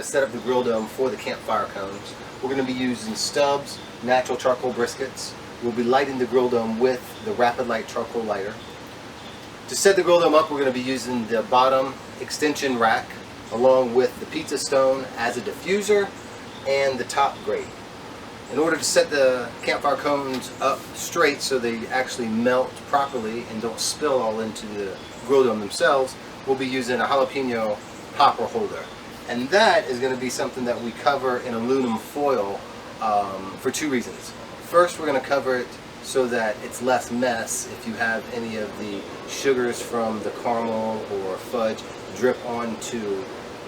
to set up the grill dome for the campfire cones. We're going to be using stubs, natural charcoal briskets. We'll be lighting the grill dome with the Rapid Light charcoal lighter. To set the grill dome up, we're going to be using the bottom extension rack along with the pizza stone as a diffuser and the top grate. In order to set the campfire cones up straight so they actually melt properly and don't spill all into the grill dome themselves, we'll be using a jalapeno popper holder. And that is going to be something that we cover in aluminum foil for two reasons. First, we're going to cover it so that it's less mess if you have any of the sugars from the caramel or fudge drip onto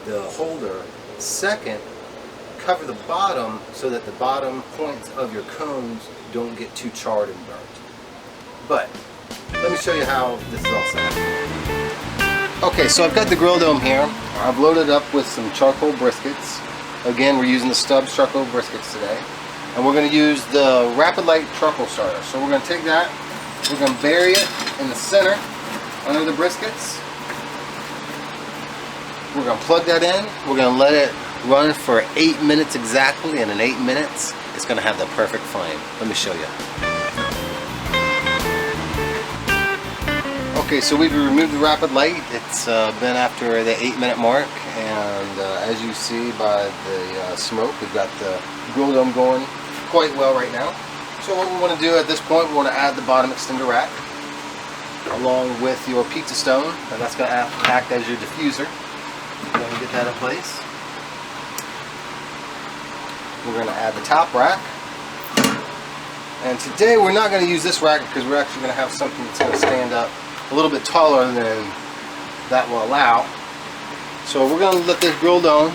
the holder. Second, cover the bottom so that the bottom points of your cones don't get too charred and burnt. But let me show you how this is all set up. Okay, so I've got the grill dome here. I've loaded up with some charcoal briskets. Again, we're using the Stubbs charcoal briskets today. And we're going to use the Rapid Light charcoal starter. So we're going to take that, we're going to bury it in the center under the briskets. We're going to plug that in. We're going to let it run for 8 minutes exactly, and in 8 minutes it's going to have the perfect flame. Let me show you. Okay, so we've removed the Rapid Light. It's been after the 8-minute mark, and as you see by the smoke, we've got the grill dome going quite well right now. So what we want to do at this point, we want to add the bottom extender rack along with your pizza stone, and that's going to act as your diffuser. We're going to get that in place. We're going to add the top rack. And today we're not going to use this rack because we're actually going to have something that's going to stand up a little bit taller than that will allow. So we're going to let this grill dome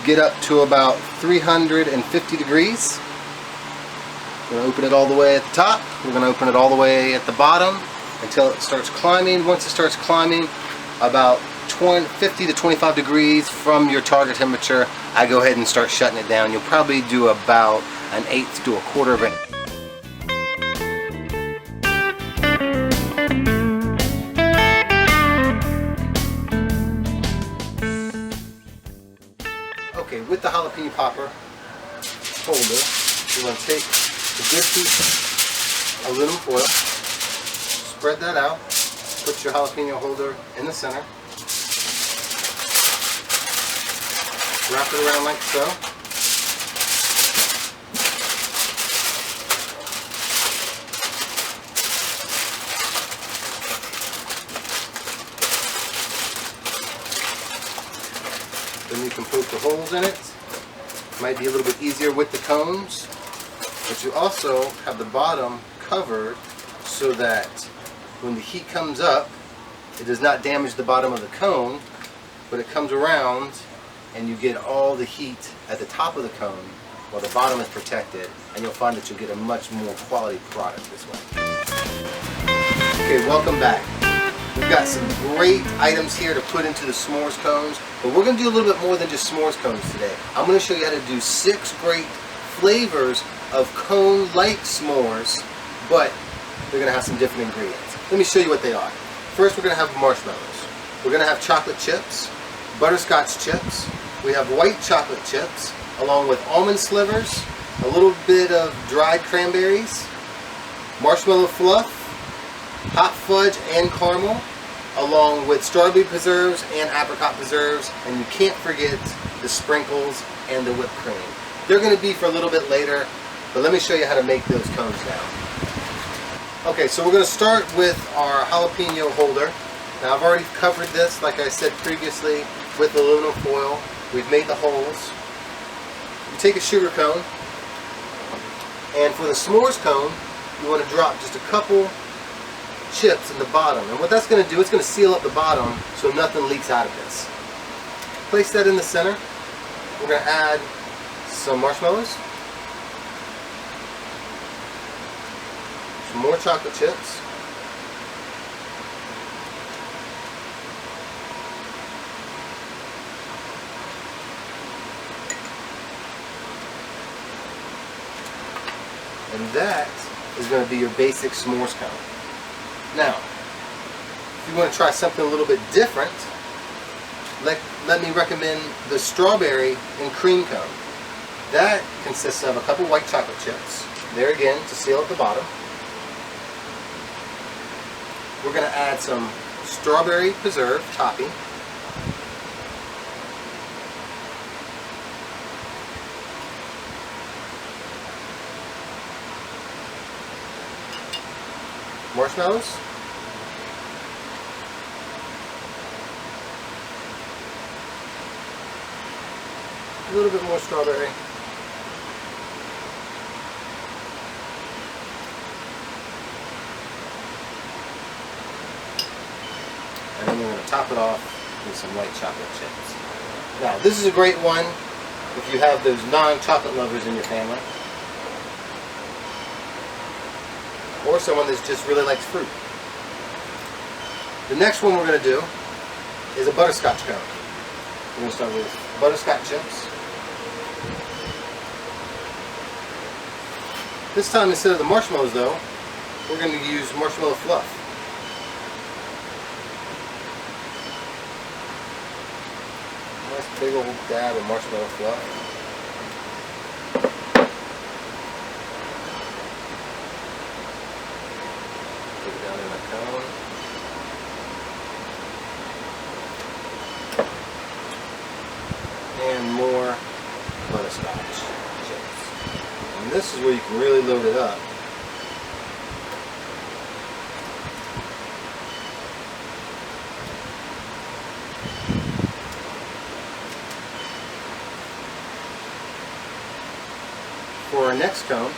get up to about 350 degrees. We're going to open it all the way at the top. We're going to open it all the way at the bottom until it starts climbing. Once it starts climbing about 50 to 25 degrees from your target temperature, I go ahead and start shutting it down. You'll probably do about an eighth to a quarter of it. Okay, with the jalapeno popper holder, we're going to take a good piece of aluminum foil, spread that out, put your jalapeno holder in the center, wrap it around like so. Then you can poke the holes in it. Might be a little bit easier with the cones, but you also have the bottom covered so that when the heat comes up, it does not damage the bottom of the cone, but it comes around and you get all the heat at the top of the cone while the bottom is protected, and you'll find that you'll get a much more quality product this way. Okay, welcome back. We've got some great items here to put into the s'mores cones, but we're going to do a little bit more than just s'mores cones today. I'm going to show you how to do 6 great flavors of cone-like s'mores, but they're going to have some different ingredients. Let me show you what they are. First, we're going to have marshmallows. We're going to have chocolate chips, butterscotch chips, we have white chocolate chips, along with almond slivers, a little bit of dried cranberries, marshmallow fluff, hot fudge and caramel, along with strawberry preserves and apricot preserves, and you can't forget the sprinkles and the whipped cream. They're going to be for a little bit later, but let me show you how to make those cones now. Okay, so we're going to start with our jalapeno holder. Now I've already covered this, like I said previously, with aluminum foil. We've made the holes. You take a sugar cone, and for the s'mores cone, you want to drop just a couple chips in the bottom. And what that's going to do, it's going to seal up the bottom so nothing leaks out of this. Place that in the center. We're going to add some marshmallows, some more chocolate chips, and that is going to be your basic s'mores cone. Now, if you want to try something a little bit different, let me recommend the strawberry and cream cone. That consists of a couple white chocolate chips. There again, to seal at the bottom. We're going to add some strawberry preserve topping. Marshmallows. A little bit more strawberry. And then we're going to top it off with some white chocolate chips. Now, this is a great one if you have those non-chocolate lovers in your family. Or someone that just really likes fruit. The next one we're going to do is a butterscotch cone. We're going to start with butterscotch chips. This time, instead of the marshmallows though, we're going to use marshmallow fluff. Nice big old dab of marshmallow fluff. Put it down in a cone. And more butterscotch chips. And this is where you can really load it up. For our next cone,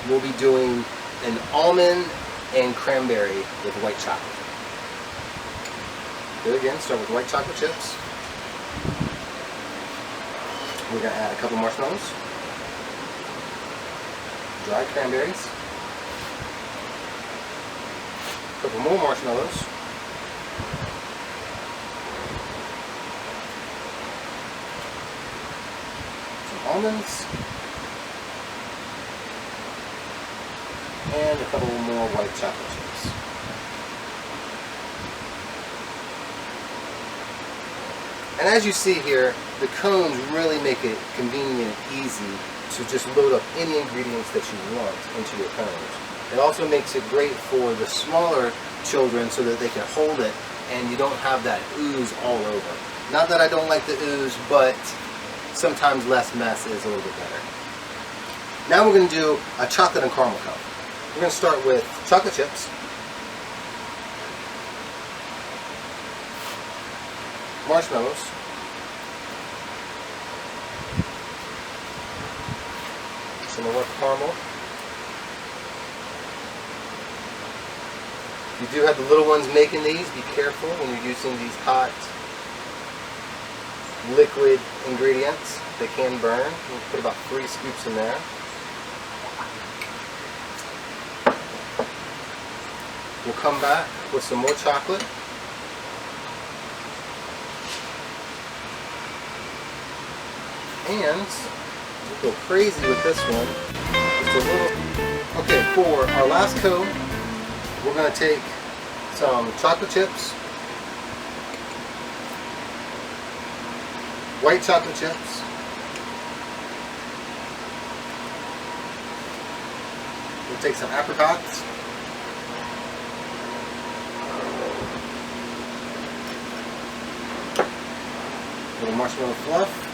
we'll be doing an almond and cranberry with white chocolate. Good again, start with white chocolate chips. We're going to add a couple marshmallows, dried cranberries, a couple more marshmallows, some almonds, and a couple more white chocolate chips. And as you see here, the cones really make it convenient and easy to just load up any ingredients that you want into your cones. It also makes it great for the smaller children so that they can hold it and you don't have that ooze all over. Not that I don't like the ooze, but sometimes less mess is a little bit better. Now we're going to do a chocolate and caramel cone. We're going to start with chocolate chips, marshmallows, some of our caramel. If you do have the little ones making these, be careful when you're using these hot liquid ingredients. They can burn. We'll put about 3 scoops in there. We'll come back with some more chocolate. And we'll go crazy with this one. Just a little. Okay, for our last cone, we're going to take some chocolate chips, white chocolate chips, we'll take some apricots, a little marshmallow fluff,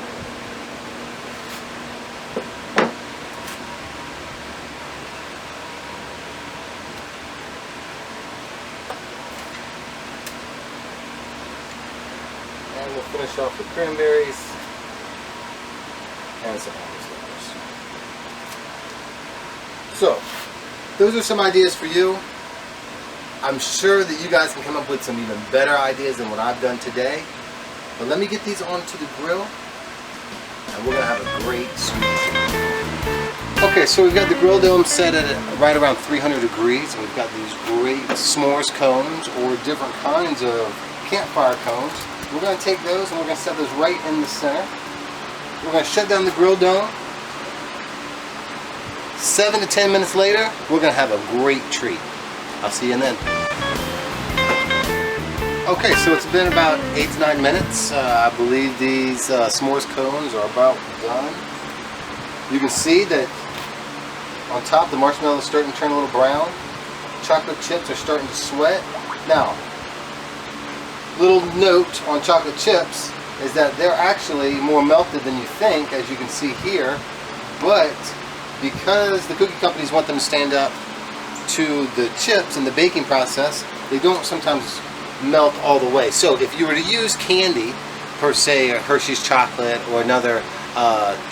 and we'll finish off with cranberries and some almond slivers. So, those are some ideas for you. I'm sure that you guys can come up with some even better ideas than what I've done today. But let me get these onto the grill, and we're going to have a great sweet treat. Okay, so we've got the grill dome set at right around 300 degrees, and we've got these great s'mores cones or different kinds of campfire cones. We're going to take those and we're going to set those right in the center. We're going to shut down the grill dome. 7 to 10 minutes later, we're going to have a great treat. I'll see you then. Okay, so it's been about 8 to 9 minutes. I believe these s'mores cones are about done. You can see that on top the marshmallow is starting to turn a little brown. Chocolate chips are starting to sweat. Now, little note on chocolate chips is that they're actually more melted than you think, as you can see here. But because the cookie companies want them to stand up to the chips in the baking process, they don't sometimes melt all the way. So if you were to use candy, per se, a Hershey's chocolate or another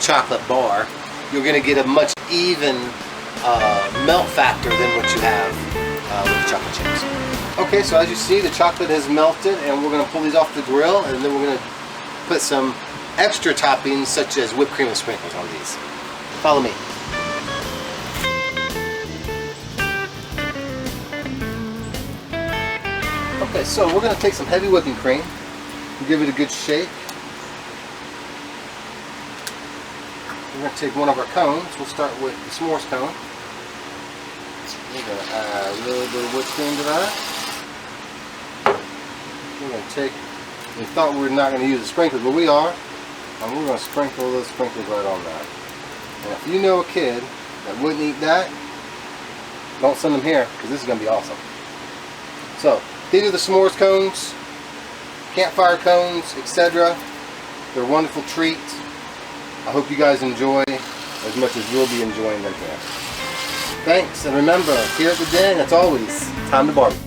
chocolate bar, you're going to get a much even melt factor than what you have with chocolate chips. Okay, so as you see, the chocolate has melted, and we're going to pull these off the grill, and then we're going to put some extra toppings such as whipped cream and sprinkles on these. Follow me. Okay, so we're going to take some heavy whipping cream and give it a good shake. We're going to take one of our cones. We'll start with the s'mores cone. We're going to add a little bit of whipped cream to that. We're going to take, we thought we were not going to use the sprinkles, but we are. And we're going to sprinkle those sprinkles right on that. And if you know a kid that wouldn't eat that, don't send them here, because this is going to be awesome. So, these are the s'mores cones, campfire cones, etc. They're a wonderful treat. I hope you guys enjoy as much as you'll be enjoying them here. Thanks, and remember, here at the Den, it's always time to barbecue.